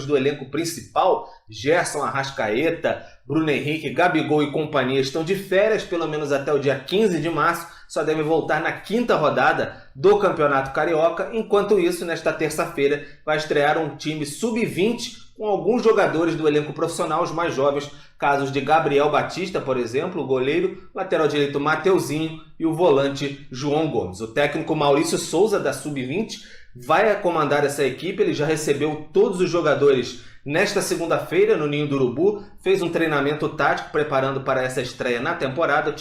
do elenco principal, Gerson, Arrascaeta, Bruno Henrique, Gabigol e companhia, estão de férias pelo menos até o dia 15 de março, só devem voltar na 5ª rodada do Campeonato Carioca. Enquanto isso, nesta terça-feira, vai estrear um time sub-20 com alguns jogadores do elenco profissional, os mais jovens, casos de Gabriel Batista, por exemplo, o goleiro, lateral direito Mateuzinho e o volante João Gomes. O técnico Maurício Souza, da sub-20, vai comandar essa equipe. Ele já recebeu todos os jogadores nesta segunda-feira no Ninho do Urubu, fez um treinamento tático preparando para essa estreia na temporada.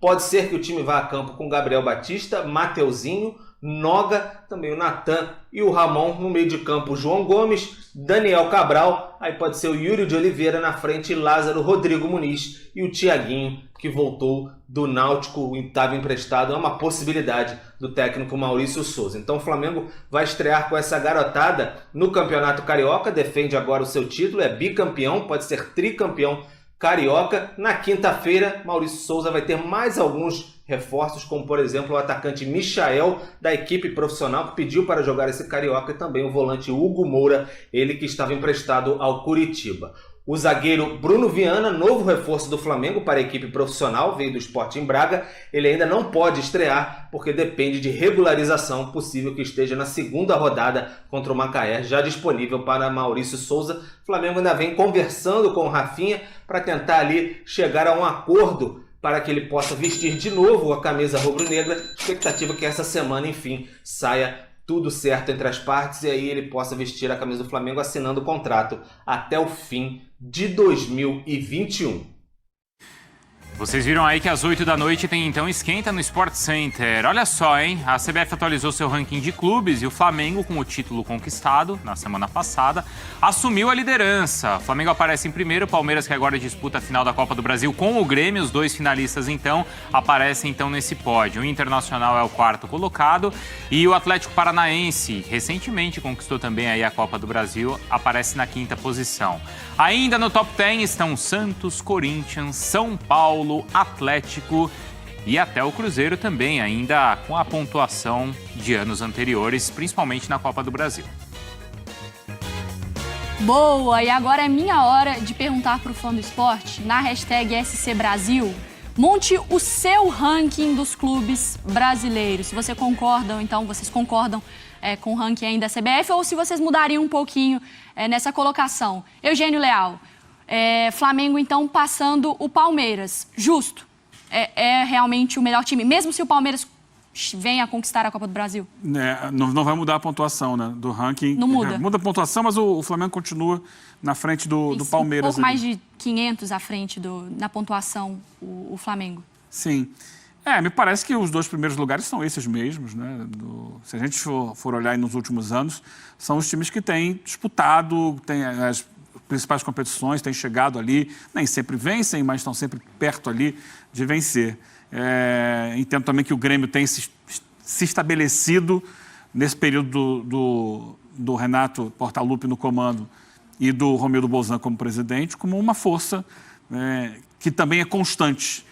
Pode ser que o time vá a campo com Gabriel Batista, Mateuzinho, Noga, também o Natan e o Ramon. No meio de campo, João Gomes, Daniel Cabral, aí pode ser o Yuri de Oliveira na frente, Lázaro, Rodrigo Muniz e o Thiaguinho, que voltou do Náutico e estava emprestado. É uma possibilidade do técnico Maurício Souza. Então o Flamengo vai estrear com essa garotada no Campeonato Carioca, defende agora o seu título, é bicampeão, pode ser tricampeão carioca. Na quinta-feira, Maurício Souza vai ter mais alguns reforços, como por exemplo o atacante Michael, da equipe profissional, que pediu para jogar esse carioca, e também o volante Hugo Moura, ele que estava emprestado ao Curitiba. O zagueiro Bruno Viana, novo reforço do Flamengo para a equipe profissional, veio do Sporting Braga. Ele ainda não pode estrear porque depende de regularização, possível que esteja na 2ª rodada contra o Macaé, já disponível para Maurício Souza. O Flamengo ainda vem conversando com o Rafinha para tentar ali chegar a um acordo para que ele possa vestir de novo a camisa rubro-negra. Expectativa que essa semana, enfim, saia tudo certo entre as partes e aí ele possa vestir a camisa do Flamengo, assinando o contrato até o fim de 2021. Vocês viram aí que às 8 da noite tem então esquenta no Sport Center. Olha só, hein? A CBF atualizou seu ranking de clubes e o Flamengo, com o título conquistado na semana passada, assumiu a liderança. O Flamengo aparece em primeiro, o Palmeiras, que agora disputa a final da Copa do Brasil com o Grêmio, os dois finalistas então aparecem então nesse pódio. O Internacional é o 4º colocado e o Atlético Paranaense, recentemente conquistou também aí a Copa do Brasil, aparece na 5ª posição. Ainda no top 10 estão Santos, Corinthians, São Paulo, Atlético e até o Cruzeiro também, ainda com a pontuação de anos anteriores, principalmente na Copa do Brasil. Boa! E agora é minha hora de perguntar para o fã do esporte, na hashtag SC Brasil, monte o seu ranking dos clubes brasileiros. Se você concorda, ou então vocês concordam com o ranking aí da CBF, ou se vocês mudariam um pouquinho nessa colocação. Eugênio Leal, Flamengo então passando o Palmeiras, justo? É realmente o melhor time, mesmo se o Palmeiras venha a conquistar a Copa do Brasil? Não vai mudar a pontuação, né, do ranking. Não muda. Muda a pontuação, mas o Flamengo continua na frente do Palmeiras. Um pouco mais de 500 à frente na pontuação, o Flamengo. Sim. Me parece que os 2 primeiros lugares são esses mesmos, né? Se a gente for olhar nos últimos anos, são os times que têm disputado, têm as principais competições, têm chegado ali, nem sempre vencem, mas estão sempre perto ali de vencer. Entendo também que o Grêmio tem se estabelecido nesse período do Renato Portaluppi no comando e do Romildo Bolzan como presidente, como uma força que também é constante.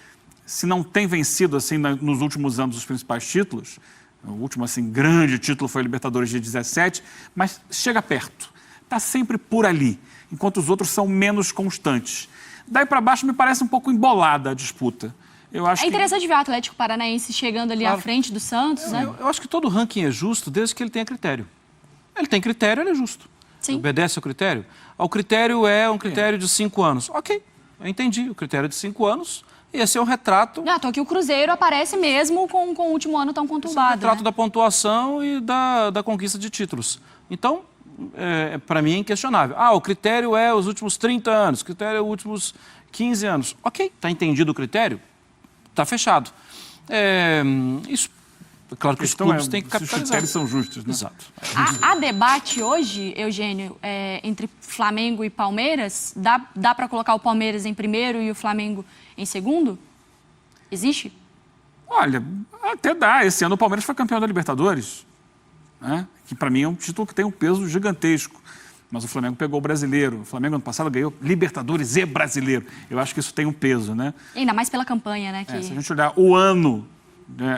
Se não tem vencido assim nos últimos anos os principais títulos, o último assim grande título foi a Libertadores de 17, mas chega perto, está sempre por ali, enquanto os outros são menos constantes. Daí para baixo me parece um pouco embolada a disputa. É interessante ver o Atlético Paranaense chegando ali à frente do Santos, né? Eu acho que todo ranking é justo desde que ele tenha critério. Ele tem critério, ele é justo. Sim. Obedece ao critério. O critério é um critério de 5 anos. Ok, eu entendi. O critério de 5 anos... Esse é um retrato... Não, aqui o Cruzeiro aparece mesmo com o último ano tão conturbado. Esse é um retrato da pontuação e da conquista de títulos. Então, para mim é inquestionável. O critério é os últimos 30 anos, o critério é os últimos 15 anos. Ok, está entendido o critério? Está fechado. Isso, claro que os clubes têm que capitalizar. Os critérios são justos, né? Exato. Há debate hoje, Eugênio, entre Flamengo e Palmeiras? Dá para colocar o Palmeiras em primeiro e o Flamengo em segundo? Existe? Olha, até dá. Esse ano o Palmeiras foi campeão da Libertadores, né? Que para mim é um título que tem um peso gigantesco. Mas o Flamengo pegou o brasileiro. O Flamengo ano passado ganhou Libertadores e brasileiro. Eu acho que isso tem um peso, né? Ainda mais pela campanha, né? Se a gente olhar o ano,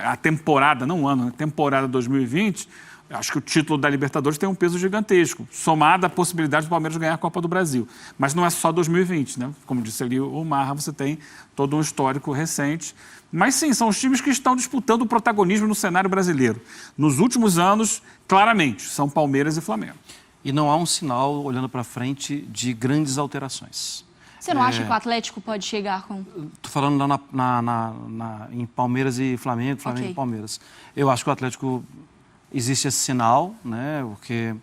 a temporada, não o ano, a temporada 2020, Eu acho que o título da Libertadores tem um peso gigantesco, somado à possibilidade do Palmeiras ganhar a Copa do Brasil. Mas não é só 2020, né? Como disse ali o Marra, você tem todo um histórico recente. Mas sim, são os times que estão disputando o protagonismo no cenário brasileiro. Nos últimos anos, claramente, são Palmeiras e Flamengo. E não há um sinal, olhando para frente, de grandes alterações. Você não acha que o Atlético pode chegar com... Estou falando lá em Palmeiras e Flamengo, Flamengo e Palmeiras. Eu acho que o Atlético... Existe esse sinal, né? Porque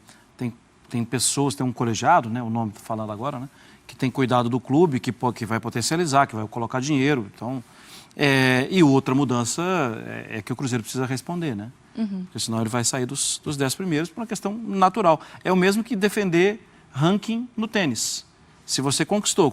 tem pessoas, tem um colegiado, né? O nome estou falando agora, né? Que tem cuidado do clube, que vai potencializar, que vai colocar dinheiro. Então, e outra mudança é que o Cruzeiro precisa responder, né? Porque senão ele vai sair dos 10 primeiros por uma questão natural. É o mesmo que defender ranking no tênis. Se você conquistou,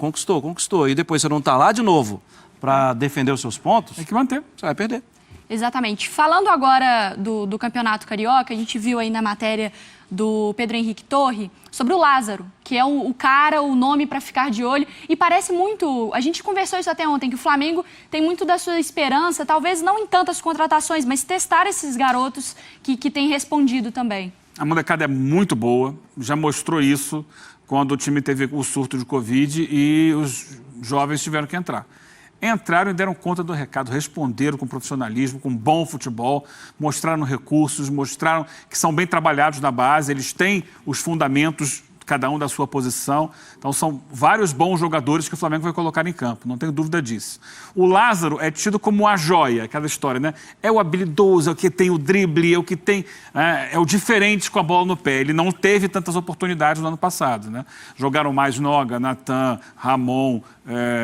e depois você não está lá de novo para defender os seus pontos... Tem que manter. Você vai perder. Exatamente. Falando agora do Campeonato Carioca, a gente viu aí na matéria do Pedro Henrique Torre sobre o Lázaro, que é o cara, o nome para ficar de olho. E parece muito... A gente conversou isso até ontem, que o Flamengo tem muito da sua esperança, talvez não em tantas contratações, mas testar esses garotos que têm respondido também. A molecada é muito boa, já mostrou isso quando o time teve o surto de Covid e os jovens tiveram que entrar. Entraram e deram conta do recado, responderam com profissionalismo, com bom futebol, mostraram recursos, mostraram que são bem trabalhados na base, eles têm os fundamentos, cada um da sua posição. Então, são vários bons jogadores que o Flamengo vai colocar em campo, não tenho dúvida disso. O Lázaro é tido como a joia, aquela história, né? É o habilidoso, é o que tem o drible, é o que tem... É o diferente com a bola no pé. Ele não teve tantas oportunidades no ano passado, né? Jogaram mais Noga, Natan, Ramon,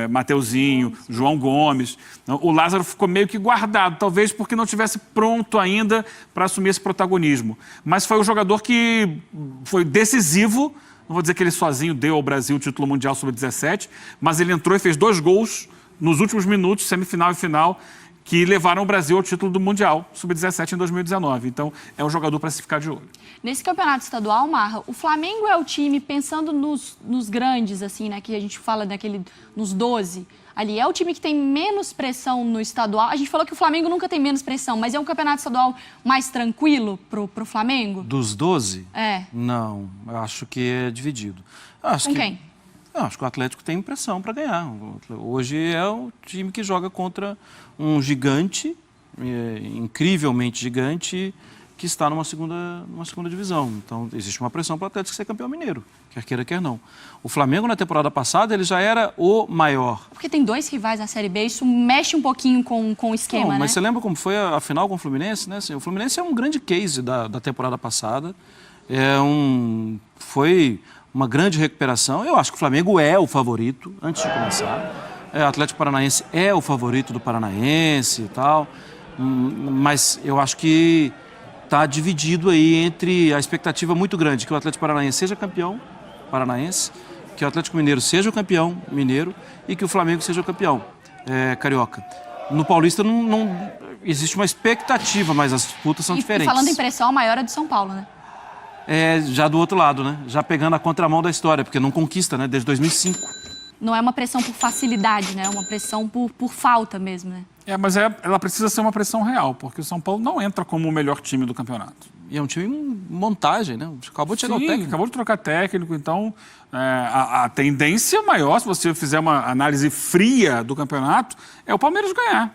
Mateuzinho, João Gomes. O Lázaro ficou meio que guardado, talvez porque não estivesse pronto ainda para assumir esse protagonismo. Mas foi o jogador que foi decisivo. Não vou dizer que ele sozinho deu ao Brasil o título mundial sub-17, mas ele entrou e fez 2 gols nos últimos minutos, semifinal e final, que levaram o Brasil ao título do Mundial sub-17 em 2019. Então, é um jogador para se ficar de olho. Nesse campeonato estadual, Marra, o Flamengo é o time, pensando nos grandes, assim, né, que a gente fala nos 12, ali, é o time que tem menos pressão no estadual. A gente falou que o Flamengo nunca tem menos pressão, mas é um campeonato estadual mais tranquilo pro Flamengo? Dos 12? É. Não, eu acho que é dividido. Quem? Eu acho que o Atlético tem pressão para ganhar. Hoje é o time que joga contra um gigante, incrivelmente gigante, que está numa segunda divisão. Então, existe uma pressão para o Atlético ser campeão mineiro, quer queira, quer não. O Flamengo, na temporada passada, ele já era o maior. Porque tem 2 rivais na Série B, isso mexe um pouquinho com o esquema, não, mas né? você lembra como foi a final com o Fluminense, né? Assim, o Fluminense é um grande case da temporada passada. Foi uma grande recuperação. Eu acho que o Flamengo é o favorito, antes de começar. O Atlético Paranaense é o favorito do Paranaense e tal. Mas eu acho que está dividido aí entre a expectativa muito grande que o Atlético Paranaense seja campeão paranaense, que o Atlético Mineiro seja o campeão mineiro e que o Flamengo seja o campeão carioca. No Paulista não existe uma expectativa, mas as disputas são diferentes. E falando em pressão, a maior é do São Paulo, né? Já do outro lado, né? Já pegando a contramão da história, porque não conquista, né? Desde 2005. Não é uma pressão por facilidade, né? É uma pressão por falta mesmo, né? Mas ela precisa ser uma pressão real, porque o São Paulo não entra como o melhor time do campeonato. E é um time em montagem, né? Acabou de chegar o técnico. Acabou de trocar técnico, então a tendência maior, se você fizer uma análise fria do campeonato, é o Palmeiras ganhar.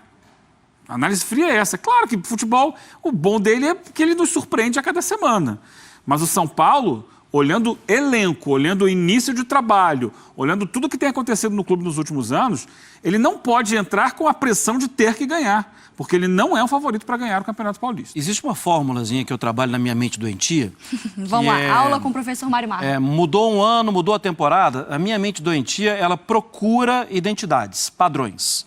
A análise fria é essa. Claro que futebol, o bom dele é que ele nos surpreende a cada semana. Mas o São Paulo, olhando elenco, olhando o início de trabalho, olhando tudo que tem acontecido no clube nos últimos anos, ele não pode entrar com a pressão de ter que ganhar, porque ele não é um favorito para ganhar o Campeonato Paulista. Existe uma fórmulazinha que eu trabalho na minha mente doentia. Vamos lá, aula com o professor Mário Marra. Mudou um ano, mudou a temporada, a minha mente doentia, ela procura identidades, padrões.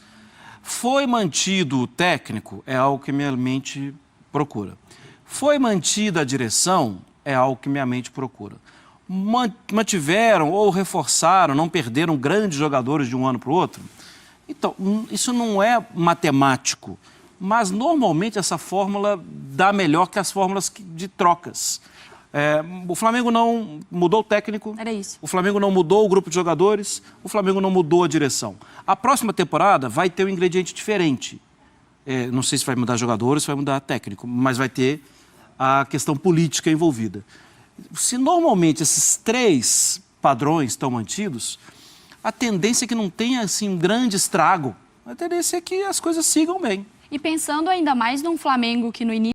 Foi mantido o técnico, é algo que minha mente procura. Foi mantida a direção, é algo que minha mente procura. Mantiveram ou reforçaram, não perderam grandes jogadores de um ano para o outro. Então, isso não é matemático, mas normalmente essa fórmula dá melhor que as fórmulas de trocas. O Flamengo não mudou o técnico, Era isso. O Flamengo não mudou o grupo de jogadores, o Flamengo não mudou a direção. A próxima temporada vai ter um ingrediente diferente. Não sei se vai mudar jogadores, se vai mudar técnico, mas vai ter a questão política envolvida. Se normalmente esses 3 padrões estão mantidos, a tendência é que não tenha assim, um grande estrago. A tendência é que as coisas sigam bem. E pensando ainda mais num Flamengo que no início